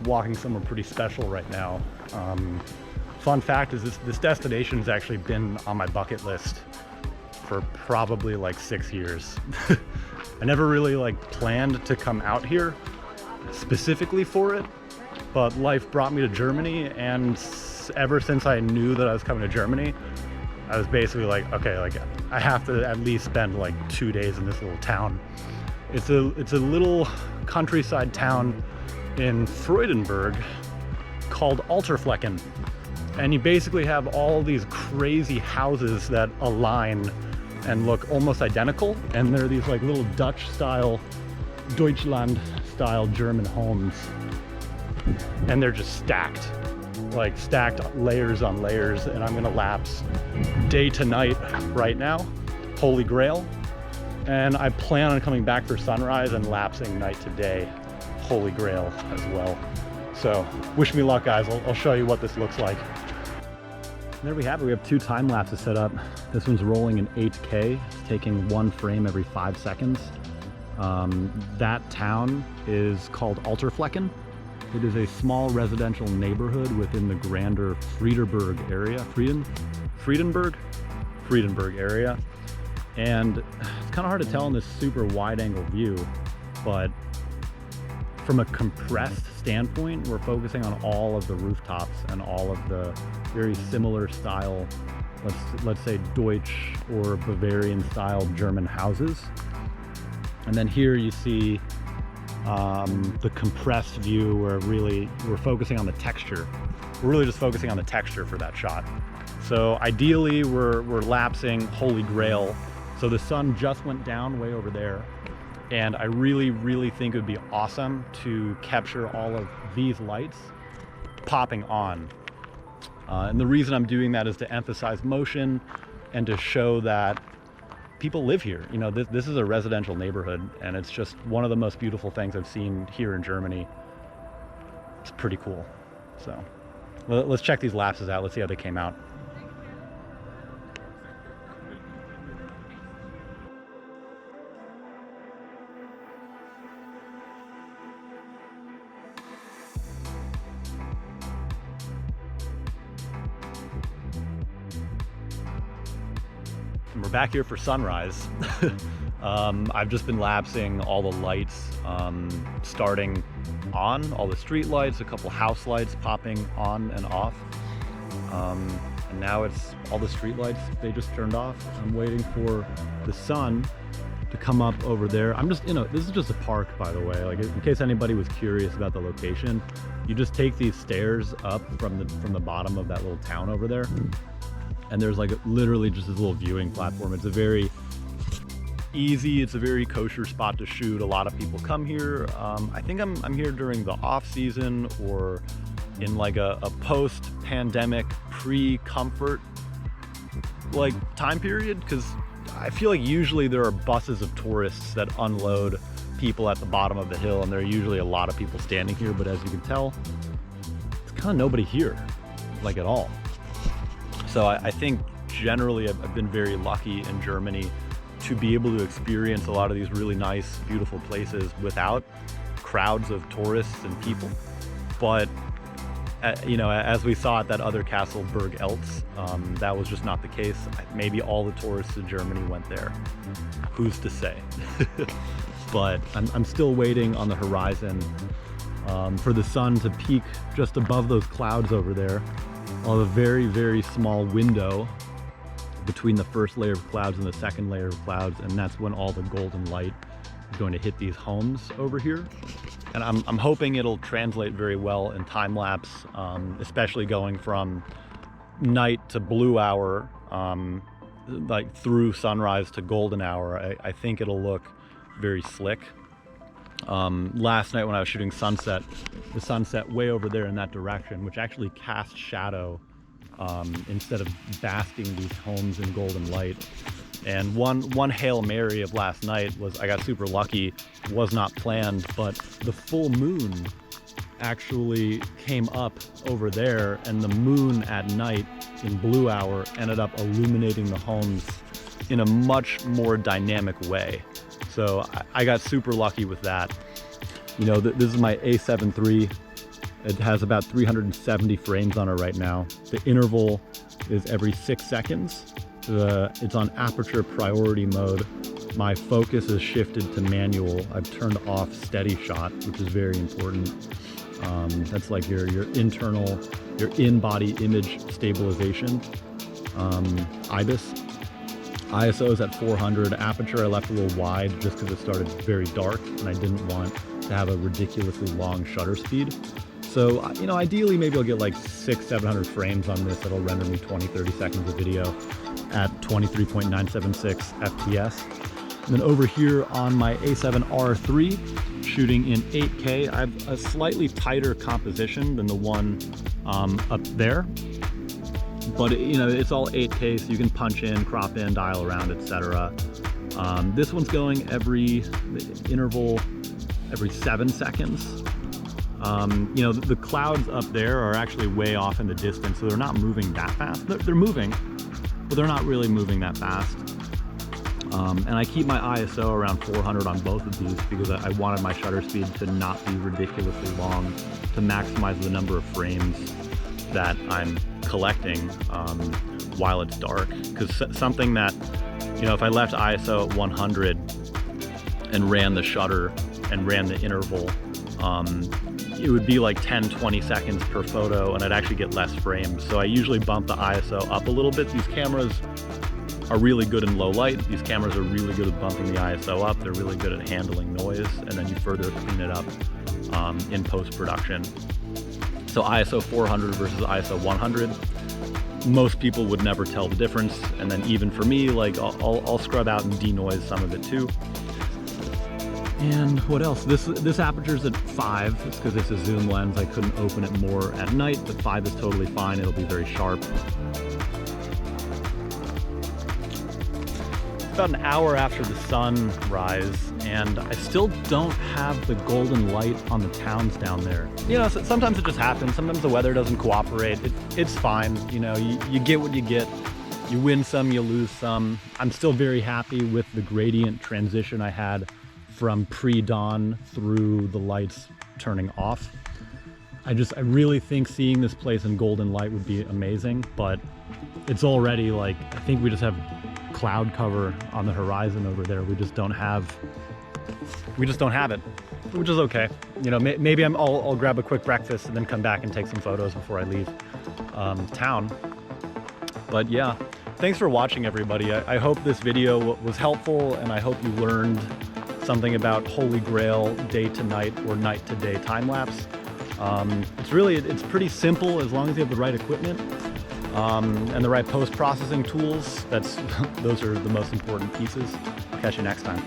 walking somewhere pretty special right now. Fun fact is this destination has actually been on my bucket list for probably like 6 years. I never really like planned to come out here specifically for it, but life brought me to Germany, and ever since I knew that I was coming to Germany, I was basically like, okay, like I have to at least spend like 2 days in this little town. It's a little countryside town in Freudenberg called Alter Flecken. And you basically have all these crazy houses that align and look almost identical. And they're these like little Dutch style, Deutschland style German homes. And they're just stacked, like stacked layers on layers. And I'm gonna lapse day to night right now, Holy Grail. And I plan on coming back for sunrise and lapsing night to day, Holy Grail as well. So wish me luck, guys. I'll show you what this looks like. And there we have it. We have 2 time lapses set up. This one's rolling in 8K. It's taking 1 frame every 5 seconds. That town is called Alter Flecken. It is a small residential neighborhood within the grander Freudenberg area. Freudenberg area. And it's kind of hard to tell in this super wide angle view, but from a compressed standpoint, we're focusing on all of the rooftops and all of the very similar style, let's say Deutsch or Bavarian style German houses. And then here you see the compressed view where really we're focusing on the texture. We're really just focusing on the texture for that shot. So ideally we're lapsing Holy Grail. So the sun just went down way over there. And I really think it would be awesome to capture all of these lights popping on. And the reason I'm doing that is to emphasize motion and to show that people live here. You know, this is a residential neighborhood, and it's just one of the most beautiful things I've seen here in Germany. It's pretty cool. So let's check these lapses out. Let's see how they came out. And we're back here for sunrise. I've just been lapsing all the lights, starting on, all the street lights, a couple house lights popping on and off. And now it's all the street lights, they just turned off. I'm waiting for the sun to come up over there. I'm just, this is just a park, by the way, like in case anybody was curious about the location. You just take these stairs up from the bottom of that little town over there. And there's like literally just this little viewing platform. It's a very easy, it's a very kosher spot to shoot. A lot of people come here. I think I'm here during the off season or in like a post-pandemic, pre-comfort like time period, because I feel like usually there are buses of tourists that unload people at the bottom of the hill, and there are usually a lot of people standing here, but as you can tell, it's kind of nobody here, like at all. So I think generally I've been very lucky in Germany to be able to experience a lot of these really nice, beautiful places without crowds of tourists and people. But as we saw at that other castle, Burg Eltz, that was just not the case. Maybe all the tourists in Germany went there. Who's to say? But I'm still waiting on the horizon for the sun to peak just above those clouds over there. On a very small window between the first layer of clouds and the second layer of clouds, and that's when all the golden light is going to hit these homes over here. And I'm hoping it'll translate very well in time lapse, especially going from night to blue hour, like through sunrise to golden hour. I think it'll look very slick. Last night when I was shooting sunset, the sunset way over there in that direction, which actually cast shadow instead of basking these homes in golden light. And one Hail Mary of last night was, I got super lucky, was not planned, but the full moon actually came up over there, and the moon at night in blue hour ended up illuminating the homes in a much more dynamic way. So I got super lucky with that. This is my A7 III It has about 370 frames on it right now. The interval is every 6 seconds. It's on aperture priority mode. My focus is shifted to manual. I've turned off steady shot, which is very important. That's like your internal, your in-body image stabilization. ISO is at 400. Aperture I left a little wide just because it started very dark and I didn't want to have a ridiculously long shutter speed. So, you know, ideally maybe I'll get like 600-700 frames on this. That'll render me 20-30 seconds of video at 23.976 FPS. And then over here on my A7R III, shooting in 8K, I have a slightly tighter composition than the one up there. But you know, it's all 8K, so you can punch in, crop in, dial around, etc. This one's going every interval, every 7 seconds. You know, the clouds up there are actually way off in the distance, so they're not moving that fast. They're moving, but they're not really moving that fast. And I keep my ISO around 400 on both of these because I wanted my shutter speed to not be ridiculously long, to maximize the number of frames that I'm collecting while it's dark. Because something that, you know, if I left ISO at 100 and ran the shutter and ran the interval, it would be like 10-20 seconds per photo and I'd actually get less frames. So I usually bump the ISO up a little bit. These cameras are really good in low light. These cameras are really good at bumping the ISO up. They're really good at handling noise, and then you further clean it up in post-production. So ISO 400 versus ISO 100. Most people would never tell the difference, and then even for me, like I'll scrub out and denoise some of it too. And what else? This aperture's at 5. It's because it's a zoom lens. I couldn't open it more at night, but 5 is totally fine. It'll be very sharp. About an hour after the sunrise, and I still don't have the golden light on the towns down there. You know, sometimes it just happens. Sometimes the weather doesn't cooperate. It's fine. You know, you get what you get. You win some, you lose some. I'm still very happy with the gradient transition I had from pre-dawn through the lights turning off. I really think seeing this place in golden light would be amazing, but it's already like, I think we just have cloud cover on the horizon over there. We just don't have it, which is okay. You know, maybe I'll grab a quick breakfast and then come back and take some photos before I leave town. But yeah, thanks for watching, everybody. I hope this video was helpful, and I hope you learned something about Holy Grail day-to-night or night-to-day time-lapse. It's pretty simple as long as you have the right equipment. And the right post-processing tools. Those are the most important pieces. I'll catch you next time.